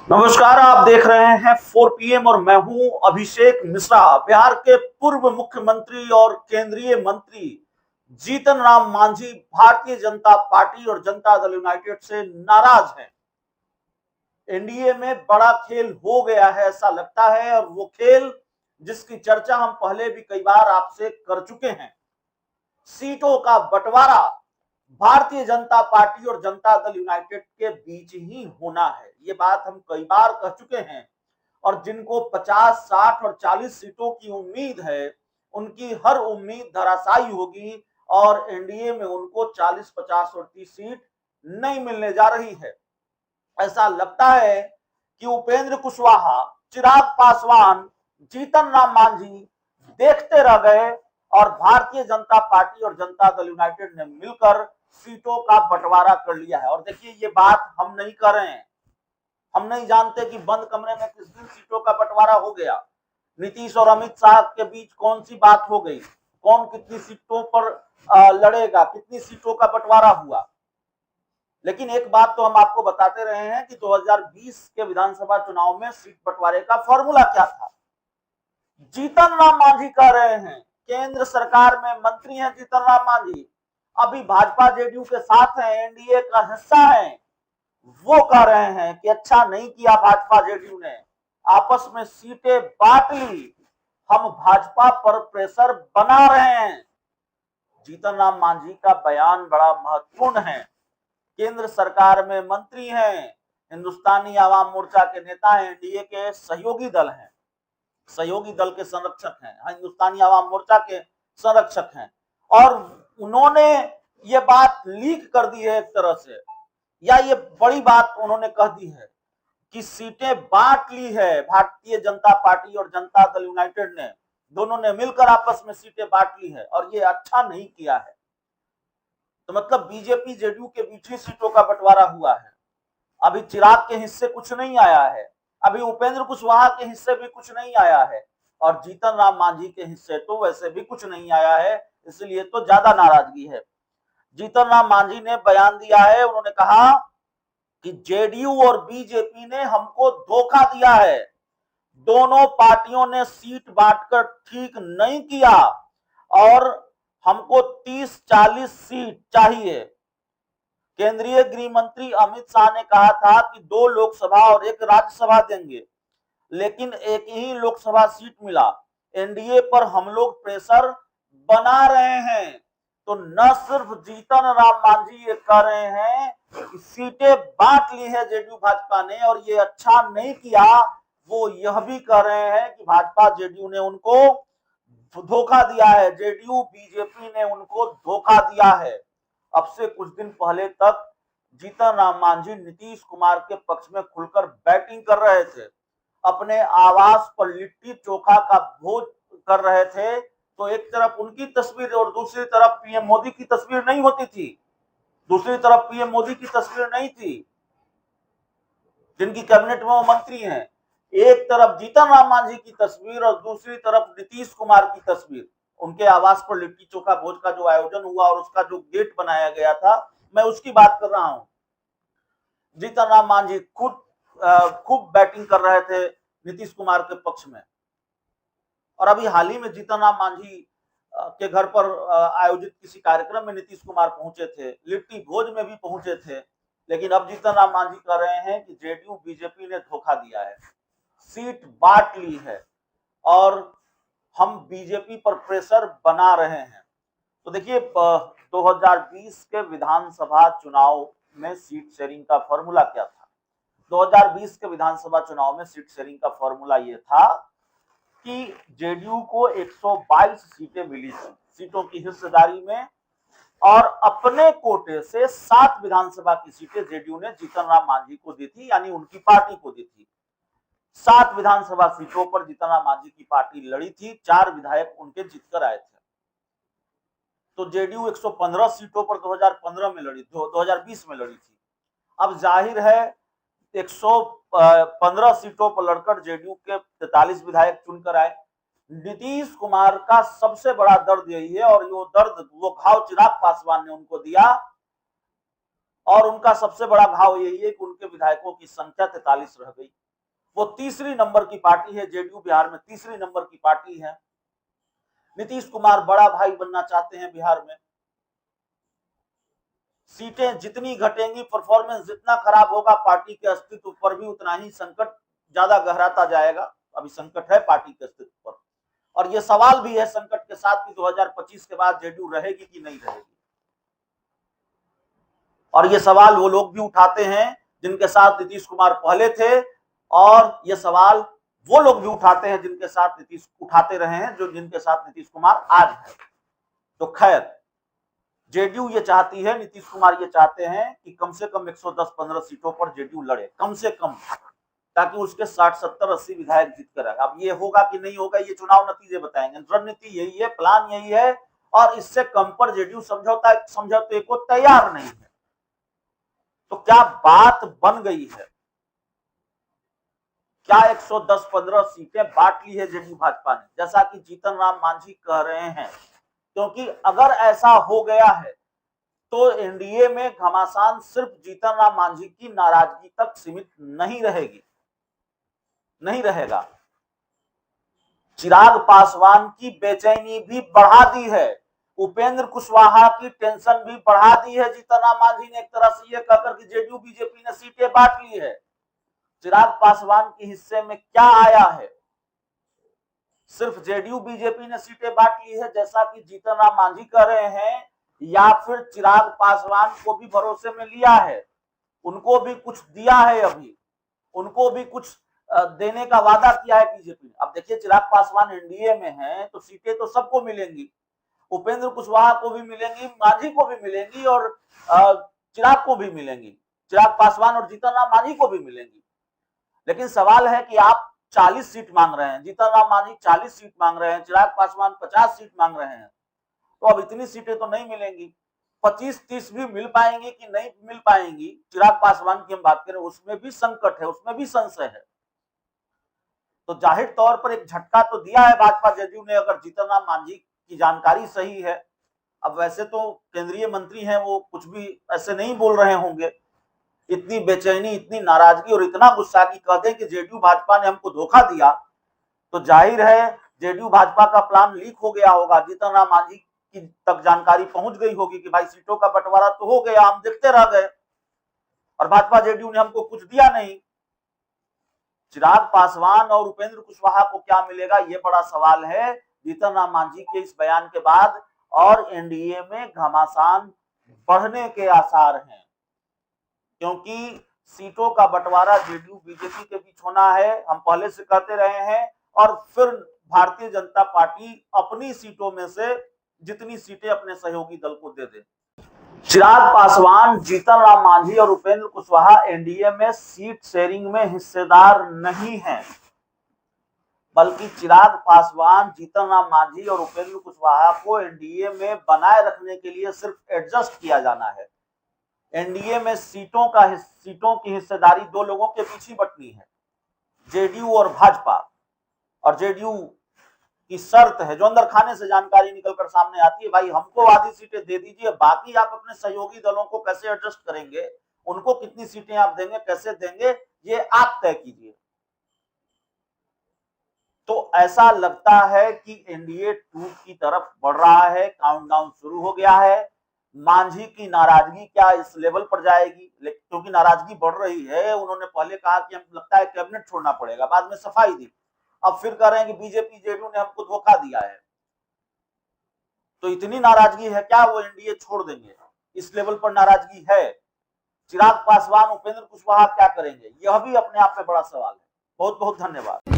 नमस्कार, आप देख रहे हैं 4 पीएम और मैं हूं अभिषेक मिश्रा। बिहार के पूर्व मुख्यमंत्री और केंद्रीय मंत्री जीतन राम मांझी भारतीय जनता पार्टी और जनता दल यूनाइटेड से नाराज हैं। एनडीए में बड़ा खेल हो गया है ऐसा लगता है, और वो खेल जिसकी चर्चा हम पहले भी कई बार आपसे कर चुके हैं। सीटों का बंटवारा भारतीय जनता पार्टी और जनता दल यूनाइटेड के बीच ही होना है। ये बात हम कई बार कह चुके हैं, और जिनको 50, 60 और 40 सीटों की उम्मीद है, उनकी हर उम्मीद धराशायी होगी और एनडीए में उनको 40, 50 और 30 सीट नहीं मिलने जा रही है। ऐसा लगता है कि उपेंद्र कुशवाहा, चिराग पासवान, जीतन राम मांझी देखते रह गए और भारतीय जनता पार्टी और जनता दल यूनाइटेड ने मिलकर सीटों का बंटवारा कर लिया है। और देखिए, ये बात हम नहीं कर रहे हैं, हम नहीं जानते कि बंद कमरे में किस दिन सीटों का बंटवारा हो गया, नीतीश और अमित शाह के बीच कौन सी बात हो गई, कौन कितनी सीटों पर लड़ेगा, कितनी सीटों का बंटवारा हुआ। लेकिन एक बात तो हम आपको बताते रहे हैं कि 2020 के विधानसभा चुनाव में सीट बंटवारे का फॉर्मूला क्या था। जीतन राम मांझी कह रहे हैं, केंद्र सरकार में मंत्री हैं जीतन राम मांझी, अभी भाजपा जेडीयू के साथ हैं, एनडीए का हिस्सा हैं। वो कह रहे हैं कि अच्छा नहीं किया भाजपा जेडीयू ने, आपस में सीटें बांट ली, हम भाजपा पर प्रेशर बना रहे हैं। जीतन राम मांझी का बयान बड़ा महत्वपूर्ण है। केंद्र सरकार में मंत्री हैं, हिंदुस्तानी आवाम मोर्चा के नेता हैं, एनडीए के सहयोगी दल हैं, सहयोगी दल के संरक्षक हैं, हिंदुस्तानी आवाम मोर्चा के संरक्षक हैं, और उन्होंने ये बात लीक कर दी है एक तरह से, या ये बड़ी बात उन्होंने कह दी है कि सीटें बांट ली है भारतीय जनता पार्टी और जनता दल यूनाइटेड ने, दोनों ने मिलकर आपस में सीटें बांट ली है और ये अच्छा नहीं किया है। तो मतलब बीजेपी जेडीयू के बीच ही सीटों का बंटवारा हुआ है। अभी चिराग के हिस्से कुछ नहीं आया है, अभी उपेंद्र कुशवाहा के हिस्से भी कुछ नहीं आया है, और जीतन राम मांझी के हिस्से तो वैसे भी कुछ नहीं आया है, इसलिए तो ज्यादा नाराजगी है। जीतन राम मांझी ने बयान दिया है, उन्होंने कहा कि जेडीयू और बीजेपी ने हमको धोखा दिया है, दोनों पार्टियों ने सीट बांटकर ठीक नहीं किया और हमको 30-40 सीट चाहिए। केंद्रीय गृह मंत्री अमित शाह ने कहा था कि 2 लोकसभा और 1 राज्यसभा देंगे, लेकिन एक ही लोकसभा सीट मिला। एनडीए पर हम लोग प्रेशर बना रहे हैं। तो न सिर्फ जीतन राम मांझी ये कह रहे हैं कि सीटें बांट ली है जेडीयू भाजपा ने और ये अच्छा नहीं किया, वो यह भी कह रहे हैं कि भाजपा जेडीयू ने उनको धोखा दिया है, जेडीयू बीजेपी ने उनको धोखा दिया है। अब से कुछ दिन पहले तक जीतन राम मांझी नीतीश कुमार के पक्ष में खुलकर बैटिंग कर रहे थे, अपने आवास पर लिट्टी चोखा का भोज कर रहे थे, तो एक तरफ उनकी तस्वीर और दूसरी तरफ पीएम मोदी की तस्वीर नहीं होती थी, दूसरी तरफ पीएम मोदी की तस्वीर नहीं थी जिनकी कैबिनेट में वो मंत्री हैं। एक तरफ जीतन राम मांझी की तस्वीर और दूसरी तरफ नीतीश कुमार की तस्वीर। उनके आवास पर लिट्टी चोखा भोज का जो आयोजन हुआ और उसका जो गेट बनाया गया था, मैं उसकी बात कर रहा हूं। जीतन राम मांझी खुद खूब बैटिंग कर रहे थे नीतीश कुमार के पक्ष में। और अभी हाल ही में जीतन राम मांझी के घर पर आयोजित किसी कार्यक्रम में नीतीश कुमार पहुंचे थे, लिट्टी भोज में भी पहुंचे थे। लेकिन अब जीतन राम मांझी कह रहे हैं कि जेडीयू बीजेपी ने धोखा दिया है, सीट बांट ली है और हम बीजेपी पर प्रेशर बना रहे हैं। तो देखिए, 2020 के विधानसभा चुनाव में सीट शेयरिंग का फॉर्मूला क्या था। 2020 के विधानसभा चुनाव में सीट शेयरिंग का फॉर्मूला यह था कि जेडीयू को 122 सीटें मिली थी, सीटों की हिस्सेदारी में, और अपने कोटे से 7 विधानसभा की सीटें जेडीयू ने जीतन राम मांझी को दी थी, यानी उनकी पार्टी को दी थी। 7 विधानसभा सीटों पर जीतन राम मांझी की पार्टी लड़ी थी, 4 विधायक उनके जीतकर आए थे। तो जेडीयू 115 सीटों पर 2015 में लड़ी, 2020 में लड़ी थी। अब जाहिर है 115 सीटों पर लड़कर जेडीयू के 43 विधायक चुनकर आए। नीतीश कुमार का सबसे बड़ा दर्द यही है, और वो दर्द, वो घाव चिराग पासवान ने उनको दिया और उनका सबसे बड़ा घाव यही है कि उनके विधायकों की संख्या 43 रह गई। वो तीसरी नंबर की पार्टी है, जेडीयू बिहार में तीसरी नंबर की पार्टी है। नीतीश कुमार बड़ा भाई बनना चाहते हैं बिहार में। सीटें जितनी घटेंगी, परफॉर्मेंस जितना खराब होगा, पार्टी के अस्तित्व पर भी उतना ही संकट ज्यादा गहराता जाएगा। अभी संकट है पार्टी के अस्तित्व पर, और यह सवाल भी है संकट के साथ कि 2025 के बाद जेडीयू रहेगी कि नहीं रहेगी। और ये सवाल वो लोग भी उठाते हैं जिनके साथ नीतीश कुमार पहले थे, और ये सवाल वो लोग भी उठाते हैं जिनके साथ नीतीश उठाते रहे हैं, जो जिनके साथ नीतीश कुमार आज है। तो खैर, जेडीयू ये चाहती है, नीतीश कुमार ये चाहते हैं कि कम से कम 110-15 सीटों पर जेडीयू लड़े, कम से कम, ताकि उसके 60-70-80 विधायक जीत कर आए। अब ये होगा कि नहीं होगा, ये चुनाव नतीजे बताएंगे। रणनीति यही है, प्लान यही है, और इससे कम पर जेडीयू समझौते को तैयार नहीं है। तो क्या बात बन गई है? क्या 110-15 सीटें बांट ली है जेडीयू भाजपा ने, जैसा कि जीतन राम मांझी कह रहे हैं? क्योंकि अगर ऐसा हो गया है तो एनडीए में घमासान सिर्फ जीतन राम मांझी की नाराजगी तक सीमित नहीं रहेगा। चिराग पासवान की बेचैनी भी बढ़ा दी है, उपेंद्र कुशवाहा की टेंशन भी बढ़ा दी है जीतन राम मांझी ने, एक तरह से यह कहकर कि जेडीयू बीजेपी ने सीटें बांट ली है। चिराग पासवान के हिस्से में क्या आया है? सिर्फ जेडीयू बीजेपी ने सीटें बांट ली है जैसा कि जीतन राम मांझी कह रहे हैं, या फिर चिराग पासवान को भी भरोसे में लिया है, उनको भी कुछ दिया है, अभी उनको भी कुछ देने का वादा किया है बीजेपी ने? अब देखिए, चिराग पासवान एनडीए में हैं तो सीटें तो सबको मिलेंगी, उपेंद्र कुशवाहा को भी मिलेंगी, मांझी को भी मिलेंगी, और चिराग को भी मिलेंगी, चिराग पासवान और जीतन राम मांझी को भी मिलेंगी। लेकिन सवाल है कि आप 40 सीट मांग रहे हैं, जीतन राम मांझी 40 सीट मांग रहे हैं, चिराग पासवान 50 सीट मांग रहे हैं, तो अब इतनी सीटें तो नहीं मिलेंगी। 25-30 भी मिल पाएंगी कि नहीं मिल पाएंगी, चिराग पासवान की हम बात करें, उसमें भी संकट है, उसमें भी संशय है। तो जाहिर तौर पर एक झटका तो दिया है भाजपा जेडीयू ने, अगर जीतन राम मांझी की जानकारी सही है। अब वैसे तो केंद्रीय मंत्री हैं, वो कुछ भी ऐसे नहीं बोल रहे होंगे। इतनी बेचैनी, इतनी नाराजगी और इतना गुस्सा की कहते हैं कि जेडीयू भाजपा ने हमको धोखा दिया, तो जाहिर है जेडीयू भाजपा का प्लान लीक हो गया होगा, जीतन राम मांझी की तक जानकारी पहुंच गई होगी कि भाई सीटों का बंटवारा तो हो गया, हम देखते रह गए, और भाजपा जेडीयू ने हमको कुछ दिया नहीं। चिराग पासवान और उपेंद्र कुशवाहा को क्या मिलेगा, ये बड़ा सवाल है जीतन राम मांझी के इस बयान के बाद, और एनडीए में घमासान बढ़ने के आसार हैं, क्योंकि सीटों का बंटवारा जेडीयू बीजेपी के बीच होना है, हम पहले से कहते रहे हैं, और फिर भारतीय जनता पार्टी अपनी सीटों में से जितनी सीटें अपने सहयोगी दल को दे दे। चिराग पासवान, जीतन राम मांझी और उपेंद्र कुशवाहा एनडीए में सीट शेयरिंग में हिस्सेदार नहीं हैं, बल्कि चिराग पासवान, जीतन राम मांझी और उपेंद्र कुशवाहा को एनडीए में बनाए रखने के लिए सिर्फ एडजस्ट किया जाना है। एनडीए में सीटों की हिस्सेदारी दो लोगों के बीच ही बंटनी है, जेडीयू और भाजपा। और जेडीयू की शर्त है, जो अंदर खाने से जानकारी निकलकर सामने आती है, भाई हमको आधी सीटें दे दीजिए, बाकी आप अपने सहयोगी दलों को कैसे एडजस्ट करेंगे, उनको कितनी सीटें आप देंगे, कैसे देंगे, ये आप तय कीजिए। तो ऐसा लगता है कि एनडीए 2 की तरफ बढ़ रहा है, काउंटडाउन शुरू हो गया है। मांझी की नाराजगी क्या इस लेवल पर जाएगी? क्योंकि नाराजगी बढ़ रही है, उन्होंने पहले कहा कि हमको लगता है कैबिनेट छोड़ना पड़ेगा, बाद में सफाई दी, अब फिर कह रहे हैं कि बीजेपी जेडीयू ने हमको धोखा दिया है। तो इतनी नाराजगी है क्या वो एनडीए छोड़ देंगे? इस लेवल पर नाराजगी है। चिराग पासवान, उपेंद्र कुशवाहा क्या करेंगे, यह भी अपने आप में बड़ा सवाल है। बहुत बहुत धन्यवाद।